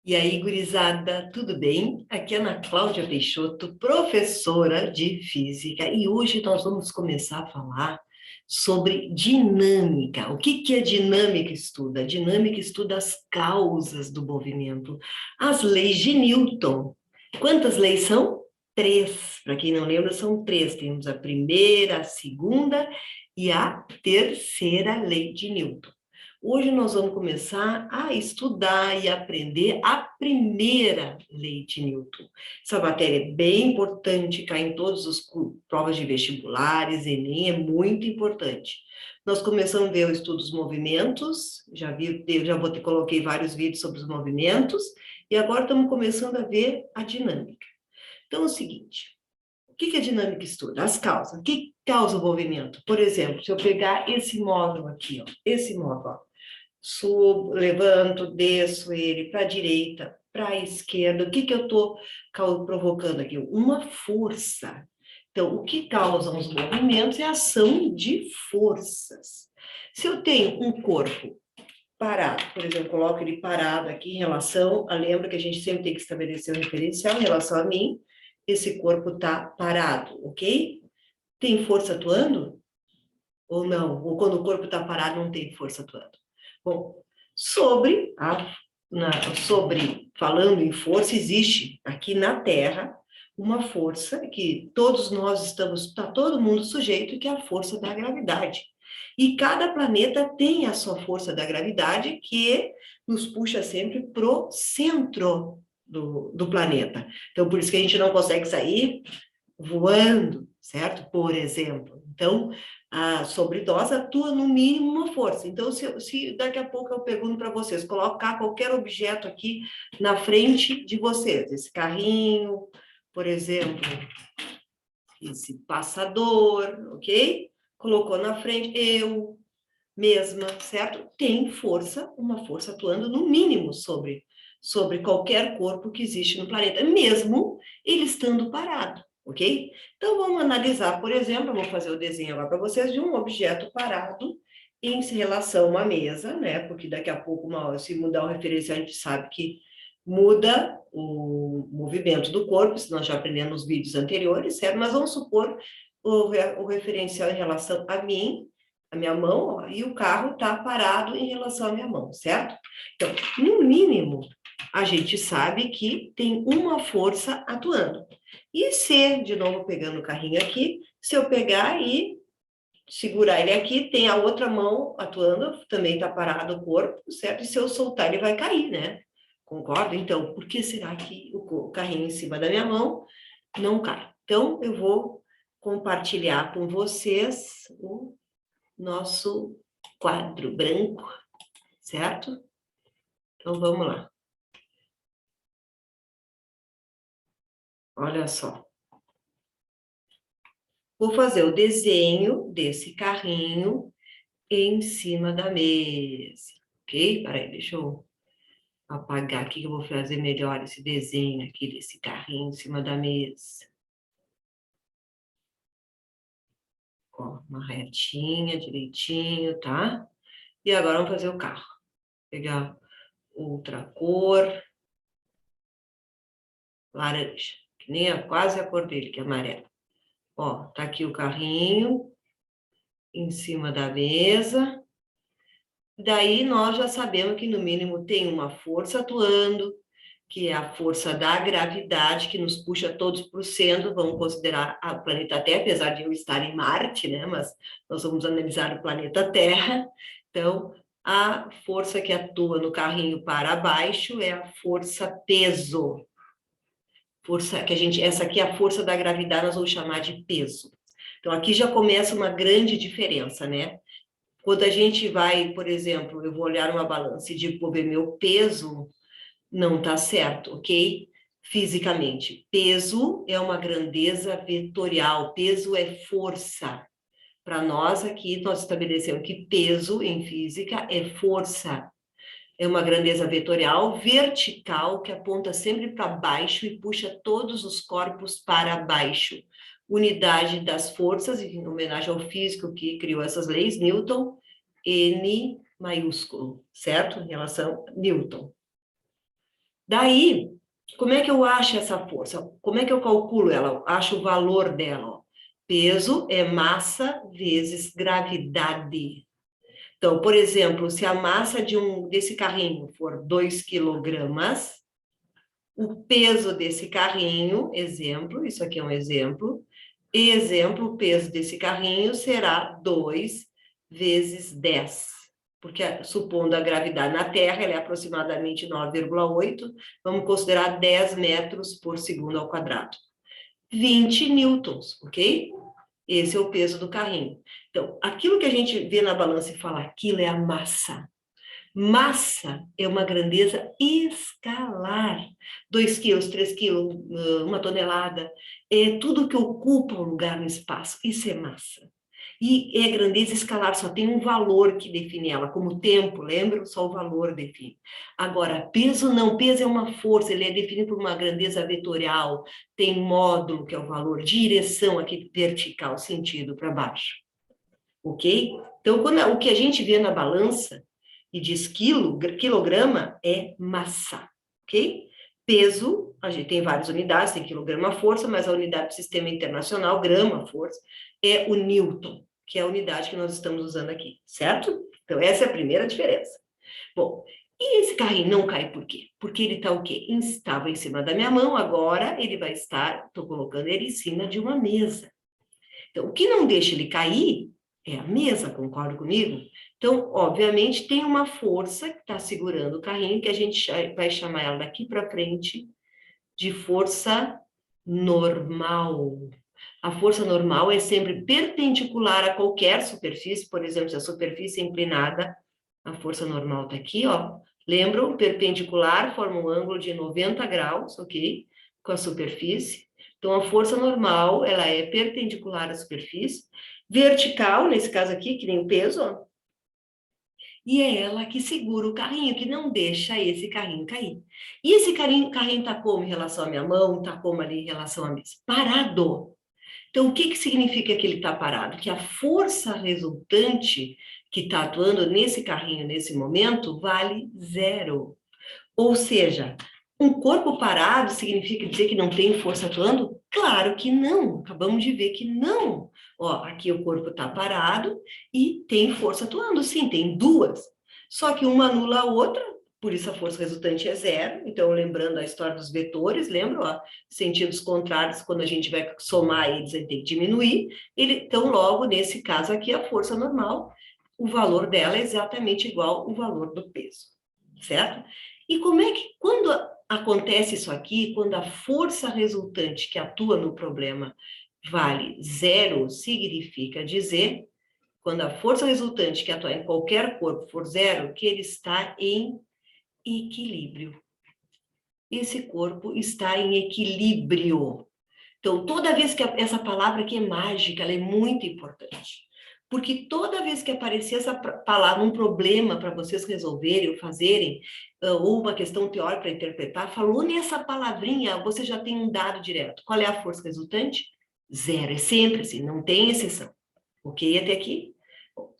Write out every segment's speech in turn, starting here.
E aí, gurizada, tudo bem? Aqui é Ana Cláudia Peixoto, professora de física, e hoje nós vamos começar a falar sobre dinâmica. O que a dinâmica estuda? A dinâmica estuda as causas do movimento, as leis de Newton. Quantas leis são? Três. Para quem não lembra, são três. Temos a primeira, a segunda e a terceira lei de Newton. Hoje nós vamos começar a estudar e aprender a primeira lei de Newton. Essa matéria é bem importante, cai em todas as provas de vestibulares, Enem, é muito importante. Nós começamos a ver o estudo dos movimentos, coloquei vários vídeos sobre os movimentos, e agora estamos começando a ver a dinâmica. Então é o seguinte, o que a dinâmica estuda? As causas. O que causa o movimento? Por exemplo, se eu pegar esse móvel aqui, ó, esse móvel, ó, subo, levanto, desço ele para a direita, para a esquerda. O que eu estou provocando aqui? Uma força. Então, o que causa os movimentos é a ação de forças. Se eu tenho um corpo parado, por exemplo, coloco ele parado aqui em relação, lembra que a gente sempre tem que estabelecer um referencial em relação a mim, esse corpo está parado, ok? Tem força atuando? Ou não? Ou quando o corpo está parado, não tem força atuando? Bom, falando em força, existe aqui na Terra uma força que todos nós está todo mundo sujeito, que é a força da gravidade. E cada planeta tem a sua força da gravidade que nos puxa sempre para o centro do planeta. Então, por isso que a gente não consegue sair voando, certo? Por exemplo. Então, a sobredose atua no mínimo uma força. Então, se daqui a pouco eu pergunto para vocês, colocar qualquer objeto aqui na frente de vocês, esse carrinho, por exemplo, esse passador, ok? Colocou na frente, eu mesma, certo? Tem força, uma força atuando no mínimo sobre qualquer corpo que existe no planeta, mesmo ele estando parado. Ok? Então, vamos analisar, por exemplo, eu vou fazer o desenho agora para vocês de um objeto parado em relação a uma mesa, né? Porque daqui a pouco, se mudar o referencial, a gente sabe que muda o movimento do corpo, isso nós já aprendemos nos vídeos anteriores, certo? Mas vamos supor o referencial em relação a mim, a minha mão, ó, e o carro está parado em relação à minha mão, certo? Então, no mínimo, a gente sabe que tem uma força atuando. E se, de novo, pegando o carrinho aqui, se eu pegar e segurar ele aqui, tem a outra mão atuando, também está parado o corpo, certo? E se eu soltar, ele vai cair, né? Concorda? Então, por que será que o carrinho em cima da minha mão não cai? Então, eu vou compartilhar com vocês o nosso quadro branco, certo? Então, vamos lá. Olha só. Vou fazer o desenho desse carrinho em cima da mesa, ok? Peraí, deixa eu apagar aqui que eu vou fazer melhor esse desenho aqui desse carrinho em cima da mesa. Ó, uma retinha, direitinho, tá? E agora vamos fazer o carro. Pegar outra cor, laranja, que nem quase a cor dele, que é amarelo. Ó, tá aqui o carrinho em cima da mesa. Daí nós já sabemos que no mínimo tem uma força atuando, que é a força da gravidade, que nos puxa todos para o centro. Vamos considerar o planeta Terra, apesar de eu estar em Marte, né? Mas nós vamos analisar o planeta Terra. Então, a força que atua no carrinho para baixo é a força peso. Força que essa aqui é a força da gravidade, nós vamos chamar de peso. Então, aqui já começa uma grande diferença, né? Quando a gente vai, por exemplo, eu vou olhar uma balança e vou ver meu peso, não está certo, ok? Fisicamente. Peso é uma grandeza vetorial, peso é força. Para nós aqui, nós estabelecemos que peso em física é força. É uma grandeza vetorial vertical que aponta sempre para baixo e puxa todos os corpos para baixo. Unidade das forças, em homenagem ao físico que criou essas leis, Newton, N maiúsculo, certo? Em relação a Newton. Daí, como é que eu acho essa força? Como é que eu calculo ela? Acho o valor dela, ó. Peso é massa vezes gravidade. Então, por exemplo, se a massa desse carrinho for 2 quilogramas, o peso desse carrinho, exemplo, isso aqui é um exemplo, o peso desse carrinho será 2 vezes 10, porque supondo a gravidade na Terra, ela é aproximadamente 9,8, vamos considerar 10 metros por segundo ao quadrado. 20 newtons, ok? Esse é o peso do carrinho. Então, aquilo que a gente vê na balança e fala, aquilo é a massa. Massa é uma grandeza escalar. 2 quilos, 3 quilos, 1 tonelada. É tudo que ocupa um lugar no espaço. Isso é massa. E é grandeza escalar, só tem um valor que define ela, como tempo, lembra? Só o valor define. Agora, peso não, peso é uma força, ele é definido por uma grandeza vetorial, tem módulo, que é o valor, direção aqui vertical, sentido para baixo. Ok? Então, o que a gente vê na balança e diz quilograma é massa, ok? Peso, a gente tem várias unidades, tem quilograma força, mas a unidade do sistema internacional, grama força, é o newton, que é a unidade que nós estamos usando aqui, certo? Então, essa é a primeira diferença. Bom, e esse carrinho não cai por quê? Porque ele está o quê? Estava em cima da minha mão, agora ele vai estar, estou colocando ele em cima de uma mesa. Então, o que não deixa ele cair é a mesa, concorda comigo? Então, obviamente, tem uma força que está segurando o carrinho, que a gente vai chamar ela daqui para frente de força normal. A força normal é sempre perpendicular a qualquer superfície, por exemplo, se a superfície é inclinada, a força normal está aqui, ó. Lembram? Perpendicular forma um ângulo de 90 graus, ok? Com a superfície. Então, a força normal, ela é perpendicular à superfície. Vertical, nesse caso aqui, que nem o peso, ó. E é ela que segura o carrinho, que não deixa esse carrinho cair. E esse carrinho está como em relação à minha mão, está como ali em relação à mesa? Parado. Então, o que significa que ele está parado? Que a força resultante que está atuando nesse carrinho nesse momento vale zero. Ou seja, um corpo parado significa dizer que não tem força atuando? Claro que não, acabamos de ver que não. Ó, aqui o corpo está parado e tem força atuando, sim, tem duas. Só que uma anula a outra, por isso a força resultante é zero. Então, lembrando a história dos vetores, lembra? Ó, sentidos contrários, quando a gente vai somar eles, a gente tem que diminuir. Então, logo, nesse caso aqui, a força normal, o valor dela é exatamente igual ao valor do peso, certo? E como é que, quando acontece isso aqui, quando a força resultante que atua no problema vale zero, significa dizer, quando a força resultante que atua em qualquer corpo for zero, que ele está em equilíbrio. Esse corpo está em equilíbrio. Então, toda vez que essa palavra aqui é mágica, ela é muito importante. Porque toda vez que aparecer essa palavra, um problema para vocês resolverem ou fazerem, ou uma questão teórica para interpretar, falou nessa palavrinha, você já tem um dado direto. Qual é a força resultante? Zero. É sempre assim, não tem exceção. Ok até aqui? Bom,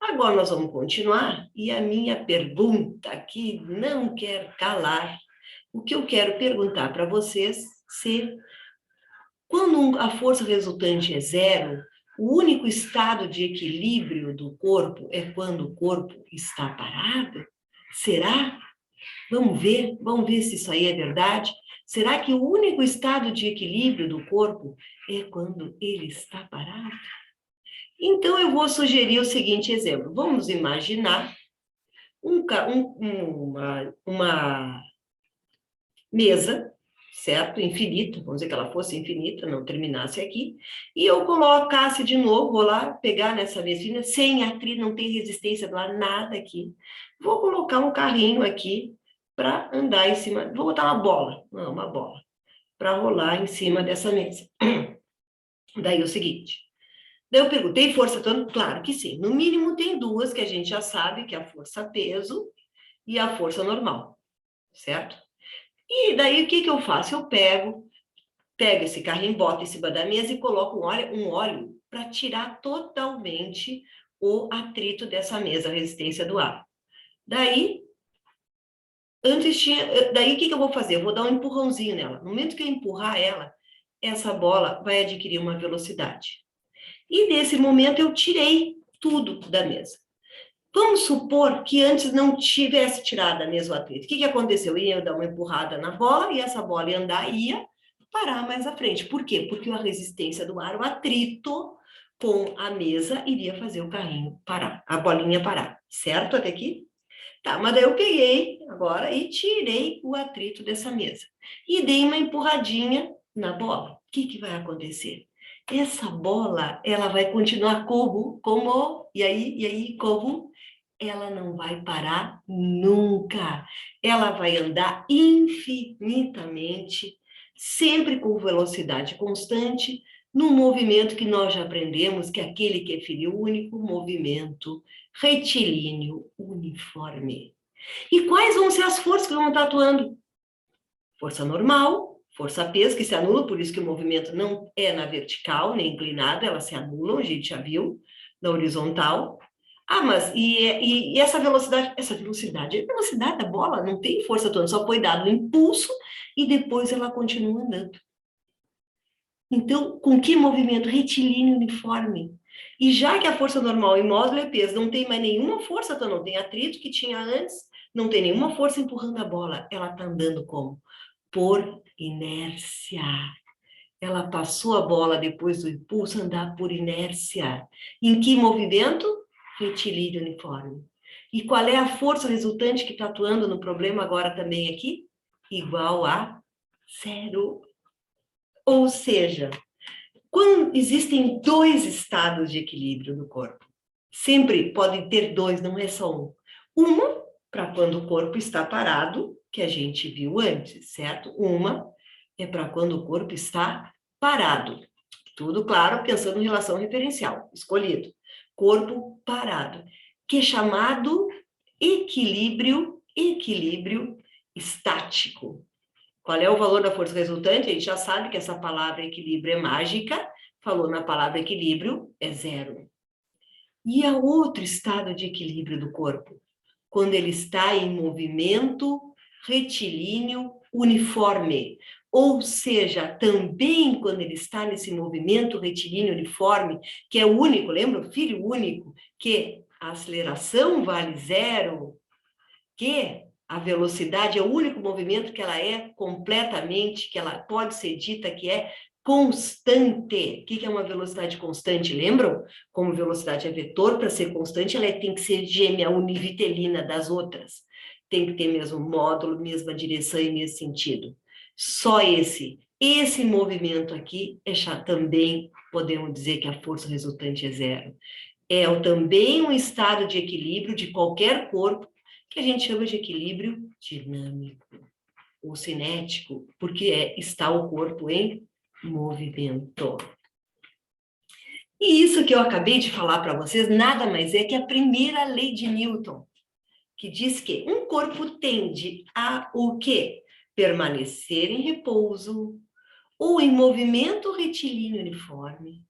agora nós vamos continuar. E a minha pergunta aqui não quer calar. O que eu quero perguntar para vocês se quando a força resultante é zero, o único estado de equilíbrio do corpo é quando o corpo está parado? Será? Vamos ver se isso aí é verdade. Será que o único estado de equilíbrio do corpo é quando ele está parado? Então, eu vou sugerir o seguinte exemplo. Vamos imaginar uma mesa, certo? Infinita, vamos dizer que ela fosse infinita, não terminasse aqui, e eu colocasse de novo, vou lá pegar nessa mesinha, sem atrito, não tem resistência do ar, nada aqui. Vou colocar um carrinho aqui para andar em cima, vou botar uma bola, para rolar em cima dessa mesa. Daí é o seguinte, daí eu perguntei, força atuando? Claro que sim, no mínimo tem duas que a gente já sabe, que é a força peso e a força normal, certo? E daí, o que eu faço? Eu pego esse carrinho, boto em cima da mesa e coloco um óleo para tirar totalmente o atrito dessa mesa, a resistência do ar. Daí, Antes tinha... Daí, o que eu vou fazer? Eu vou dar um empurrãozinho nela. No momento que eu empurrar ela, essa bola vai adquirir uma velocidade. E nesse momento eu tirei tudo da mesa. Vamos supor que antes não tivesse tirado a mesa o atrito. O que aconteceu? Eu ia dar uma empurrada na bola e essa bola ia andar e ia parar mais à frente. Por quê? Porque a resistência do ar, o atrito com a mesa, iria fazer o carrinho parar, a bolinha parar. Certo até aqui? Tá, mas daí eu peguei agora e tirei o atrito dessa mesa. E dei uma empurradinha na bola. O que vai acontecer? Essa bola, ela vai continuar e aí, como? Ela não vai parar nunca. Ela vai andar infinitamente, sempre com velocidade constante, num movimento que nós já aprendemos, que é aquele que é filho único, movimento retilíneo uniforme. E quais vão ser as forças que vão estar atuando? Força normal, força peso, que se anula, por isso que o movimento não é na vertical, nem inclinada, elas se anulam, a gente já viu, na horizontal. Ah, mas e essa velocidade? Essa velocidade é a velocidade da bola, não tem força toda, só foi dado um impulso e depois ela continua andando. Então, com que movimento? Retilíneo uniforme. E já que a força normal em módulo é peso, não tem mais nenhuma força, então não tem atrito que tinha antes, não tem nenhuma força empurrando a bola. Ela está andando como? Por inércia. Ela passou a bola depois do impulso a andar por inércia. Em que movimento? Retilíneo uniforme. E qual é a força resultante que está atuando no problema agora também aqui? Igual a zero. Ou seja, quando existem dois estados de equilíbrio no corpo, sempre podem ter dois, não é só um. Uma, para quando o corpo está parado, que a gente viu antes, certo? Uma é para quando o corpo está parado. Tudo claro, pensando em relação referencial, escolhido. Corpo parado, que é chamado equilíbrio estático. Qual é o valor da força resultante? A gente já sabe que essa palavra equilíbrio é mágica. Falou na palavra equilíbrio, é zero. E há outro estado de equilíbrio do corpo? Quando ele está em movimento retilíneo uniforme. Ou seja, também quando ele está nesse movimento retilíneo uniforme, que é o único, lembra? O filho único, que a aceleração vale zero, que a velocidade é o único movimento que ela é completamente, que ela pode ser dita que é constante. O que é uma velocidade constante? Lembram? Como velocidade é vetor, para ser constante, ela tem que ser gêmea univitelina das outras. Tem que ter mesmo módulo, mesma direção e mesmo sentido. Só esse movimento aqui também podemos dizer que a força resultante é zero. É também um estado de equilíbrio de qualquer corpo que a gente chama de equilíbrio dinâmico ou cinético, porque está o corpo em movimento. E isso que eu acabei de falar para vocês nada mais é que a primeira lei de Newton, que diz que um corpo tende a o quê? Permanecer em repouso ou em movimento retilíneo uniforme,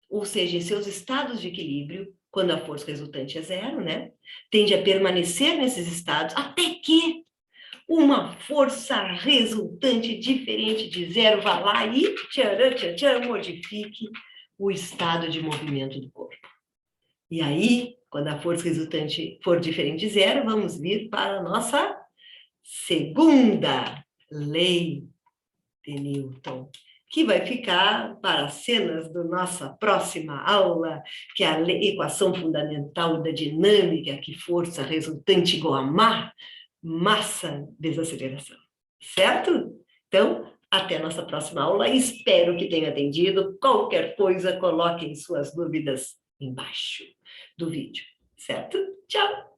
ou seja, em seus estados de equilíbrio, quando a força resultante é zero, né? Tende a permanecer nesses estados até que uma força resultante diferente de zero vá lá e modifique o estado de movimento do corpo. E aí, quando a força resultante for diferente de zero, vamos vir para a nossa segunda lei de Newton, que vai ficar para as cenas da nossa próxima aula, que é a equação fundamental da dinâmica, que força resultante igual a massa desaceleração. Certo? Então, até a nossa próxima aula. Espero que tenha atendido. Qualquer coisa, coloquem suas dúvidas embaixo do vídeo. Certo? Tchau!